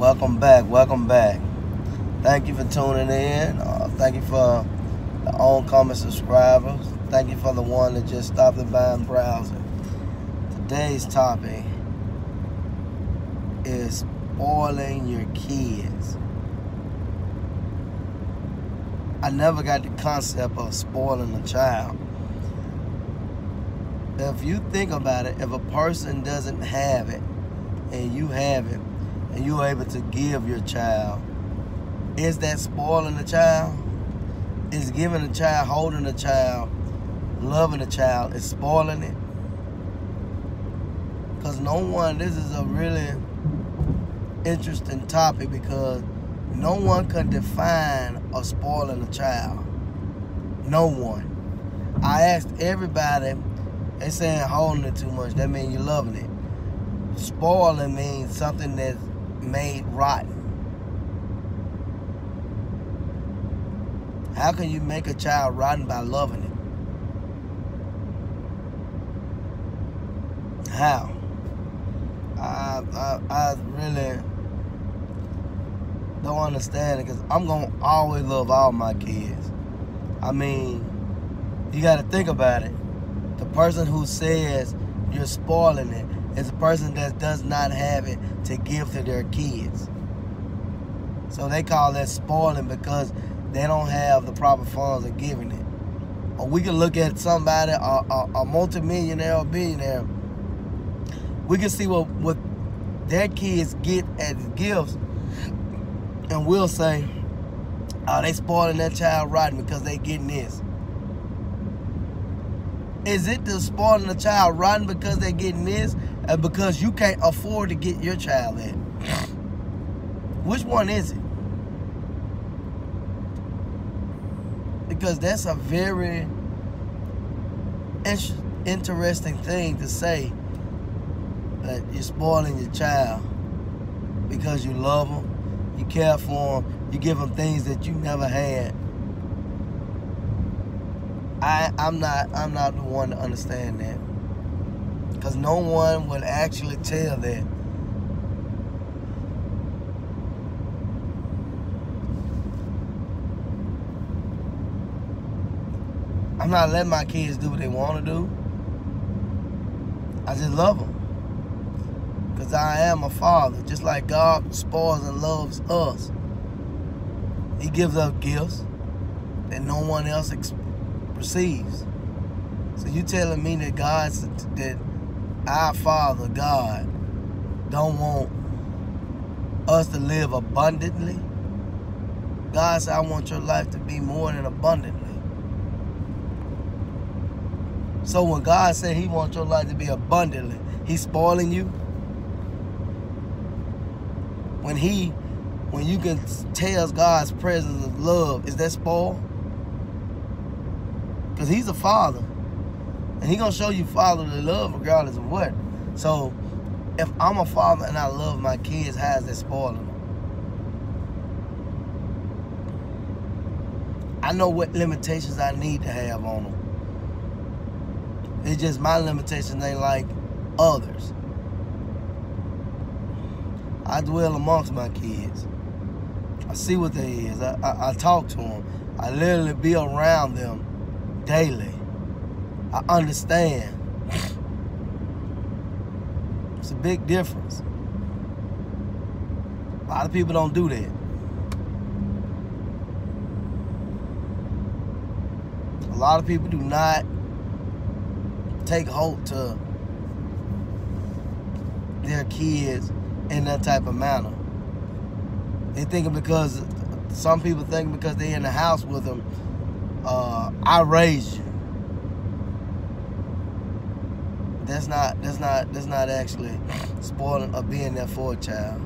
Welcome back. Welcome back. Thank you for tuning in. Thank you for the oncoming subscribers. Thank you for the one that just stopped by and browsing. Today's topic is spoiling your kids. I never got the concept of spoiling a child. If you think about it, if a person doesn't have it and you have it and you're able to give your child, is that spoiling the child? Is giving a child, holding a child, loving a child, is spoiling it? Because this is a really interesting topic, because no one can define a spoiling a child. No one. I asked everybody, they saying holding it too much. That means you're loving it. Spoiling means something that's made rotten. How can you make a child rotten by loving it? How? I really don't understand it, because I'm going to always love all my kids. I mean, you got to think about it. The person who says you're spoiling it is a person that does not have it to give to their kids. So they call that spoiling because they don't have the proper funds of giving it. Or we can look at somebody, a multimillionaire or billionaire. We can see what their kids get as gifts, and we'll say, oh, they spoiling that child rotten because they getting this. Is it the spoiling the child rotten because they getting this, and because you can't afford to get your child that? Which one is it? Because that's a very interesting thing to say, that you're spoiling your child because you love them, you care for them, you give them things that you never had. I'm not the one to understand that, because no one would actually tell that. I'm not letting my kids do what they want to do. I just love them, because I am a father. Just like God spoils and loves us, He gives us gifts that no one else receives. So you telling me that that our Father God don't want us to live abundantly? God said, I want your life to be more than abundantly. So when God said He wants your life to be abundantly, He's spoiling you? When you can tell God's presence of love, is that spoil? Because He's a father, and He's going to show you fatherly love regardless of what. So if I'm a father and I love my kids, how is that spoiling them? I know what limitations I need to have on them. It's just my limitations ain't like others. I dwell amongst my kids. I see what they is. I talk to them. I literally be around them daily. I understand. It's a big difference. A lot of people don't do that. A lot of people do not take hope to their kids in that type of manner. They thinking because, some people think because they're in the house with them, I raised you. That's not actually spoiling or being there for a child.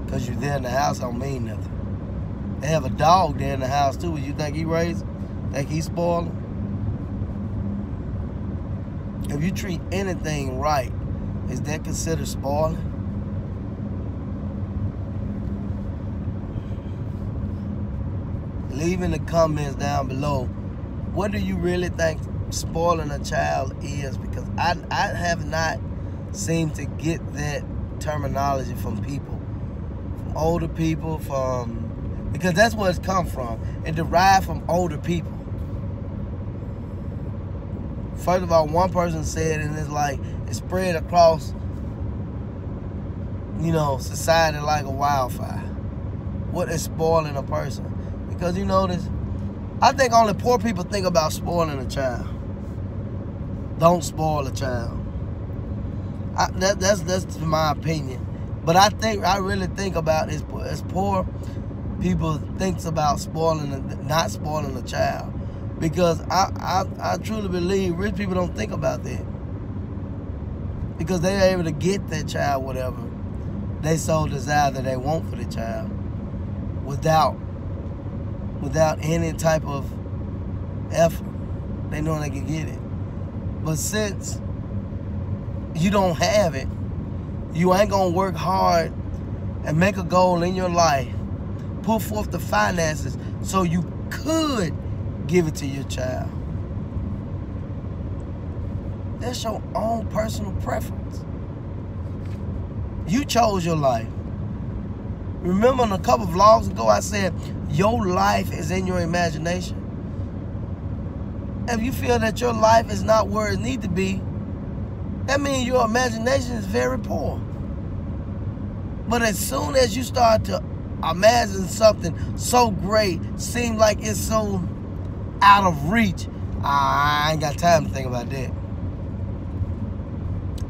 Because you're there in the house don't mean nothing. They have a dog there in the house too. You think he raised him? Think he spoiled him? If you treat anything right, is that considered spoiling? Leave in the comments down below, what do you really think spoiling a child is? Because I have not seemed to get that terminology from people, from older people, because that's where it's come from. It derived from older people. First of all, one person said, and it's like it spread across, society like a wildfire. What is spoiling a person? Because you notice, I think only poor people think about spoiling a child. Don't spoil a child. That's my opinion. But I really think about it as poor people thinks about not spoiling a child. Because I truly believe rich people don't think about that. Because they're able to get their child whatever they so desire that they want for the child without any type of effort. They know they can get it. But since you don't have it, you ain't gonna work hard and make a goal in your life, put forth the finances so you could give it to your child. That's your own personal preference. You chose your life. Remember in a couple of vlogs ago I said your life is in your imagination. If you feel that your life is not where it needs to be, that means your imagination is very poor. But as soon as you start to imagine something so great, seem like it's so out of reach, I ain't got time to think about that.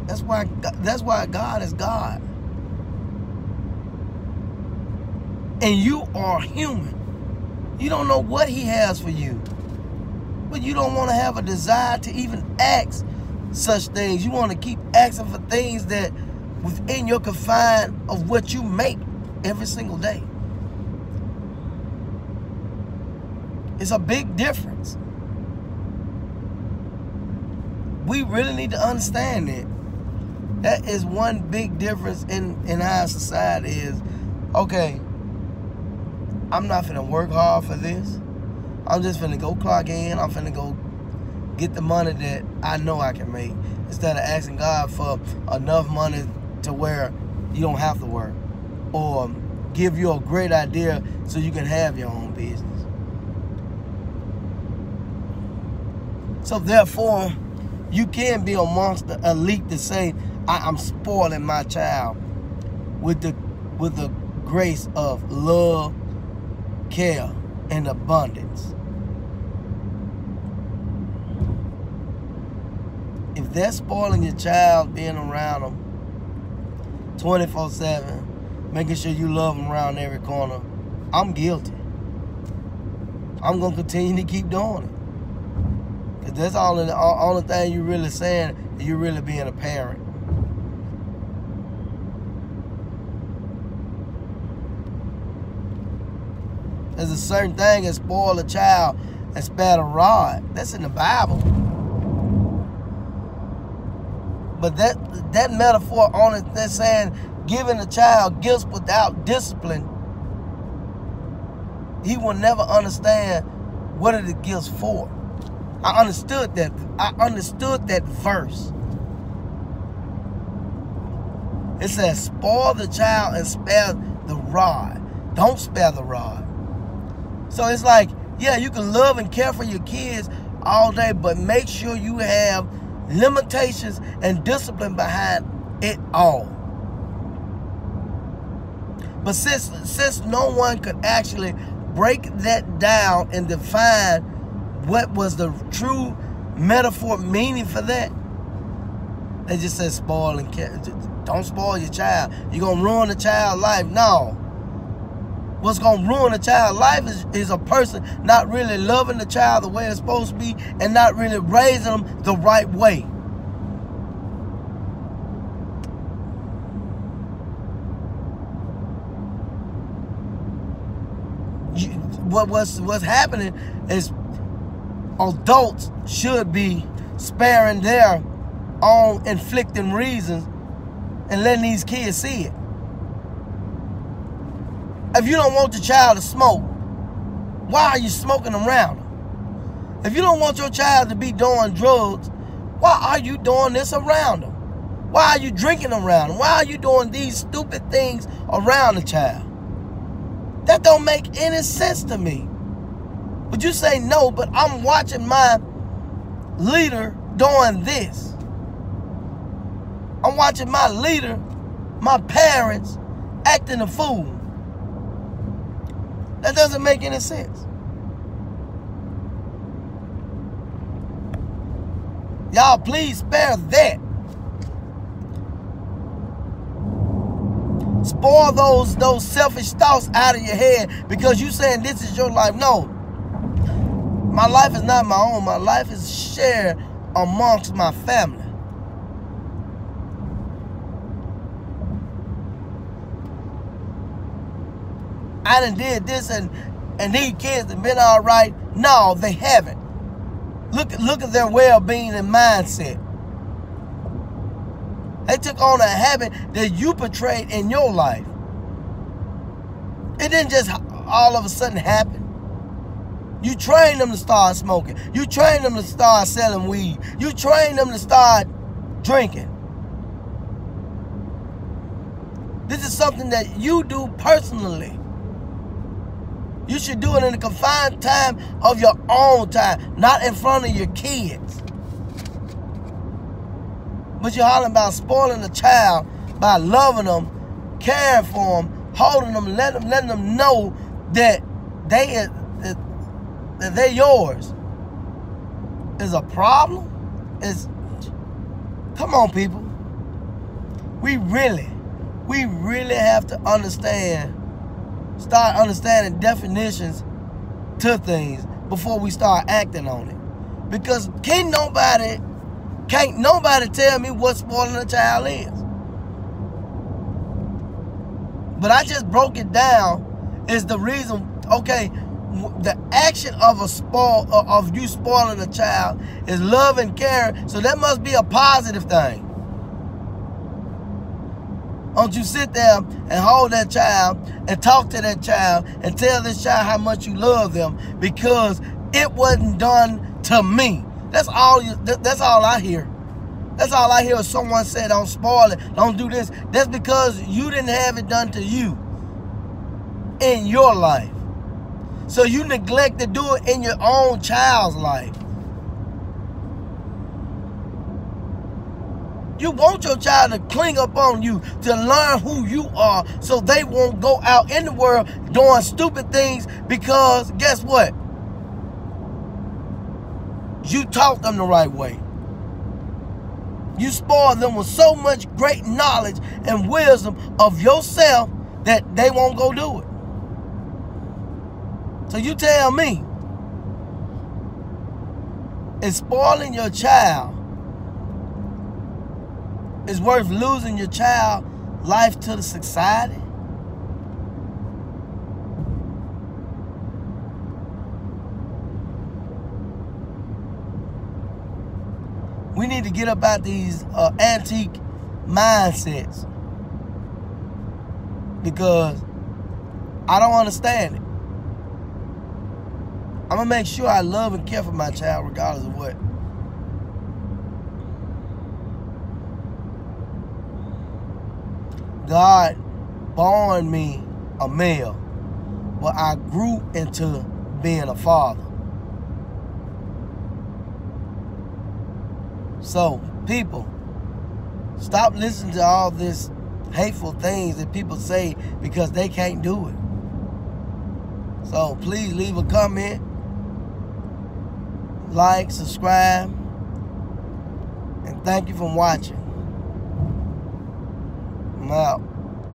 That's why God is God. And you are human. You don't know what He has for you. But you don't want to have a desire to even ask such things. You want to keep asking for things that within your confine of what you make every single day. It's a big difference. We really need to understand that. That is one big difference in our society is, okay, I'm not finna work hard for this. I'm just finna go clock in. I'm finna go get the money that I know I can make, instead of asking God for enough money to where you don't have to work, or give you a great idea so you can have your own business. So therefore, you can be amongst the elite to say, I'm spoiling my child with the grace of love, care, and abundance. If they're spoiling your child, being around them 24/7, making sure you love them around every corner, I'm guilty. I'm going to continue to keep doing it. Because that's the only thing you're really saying, you're really being a parent. There's a certain thing as spoil a child and spare the rod. That's in the Bible. But that metaphor on it, that's saying giving a child gifts without discipline, he will never understand what are the gifts for. I understood that. I understood that verse. It says, spoil the child and spare the rod. Don't spare the rod. So it's like, yeah, you can love and care for your kids all day, but make sure you have limitations and discipline behind it all. But since no one could actually break that down and define what was the true metaphor meaning for that, they just said spoil and care. Don't spoil your child. You're going to ruin the child's life. No. What's going to ruin a child's life is a person not really loving the child the way it's supposed to be and not really raising them the right way. What's happening is adults should be sparing their own inflicting reasons and letting these kids see it. If you don't want your child to smoke, why are you smoking around them? If you don't want your child to be doing drugs, why are you doing this around them? Why are you drinking around them? Why are you doing these stupid things around the child? That don't make any sense to me. But you say no, but I'm watching my leader doing this. I'm watching my leader, my parents, acting a fool. That doesn't make any sense. Y'all, please spare that. Spoil those selfish thoughts out of your head because you saying this is your life. No. My life is not my own. My life is shared amongst my family. I done did this and these kids have been all right. No, they haven't. Look at their well-being and mindset. They took on a habit that you portrayed in your life. It didn't just all of a sudden happen. You trained them to start smoking. You trained them to start selling weed. You trained them to start drinking. This is something that you do personally. You should do it in the confined time of your own time, not in front of your kids. But you're hollering about spoiling a child by loving them, caring for them, holding them, letting them know that they're yours. Is a problem? Come on, people. We really have to start understanding definitions to things before we start acting on it. Because can't nobody tell me what spoiling a child is. But I just broke it down is the reason. Okay, the action of you spoiling a child is love and care, so that must be a positive thing. Don't you sit there and hold that child and talk to that child and tell this child how much you love them because it wasn't done to me. That's all I hear. That's all I hear is someone say, don't spoil it, don't do this. That's because you didn't have it done to you in your life. So you neglect to do it in your own child's life. You want your child to cling up on you, to learn who you are, so they won't go out in the world doing stupid things because guess what? You taught them the right way. You spoiled them with so much great knowledge and wisdom of yourself that they won't go do it. So you tell me, is spoiling your child is worth losing your child life to the society? We need to get up out these antique mindsets because I don't understand it. I'm going to make sure I love and care for my child regardless of what. God born me a male, but I grew into being a father. So, people, stop listening to all this hateful things that people say because they can't do it. So, please leave a comment, like, subscribe, and thank you for watching. I'm out.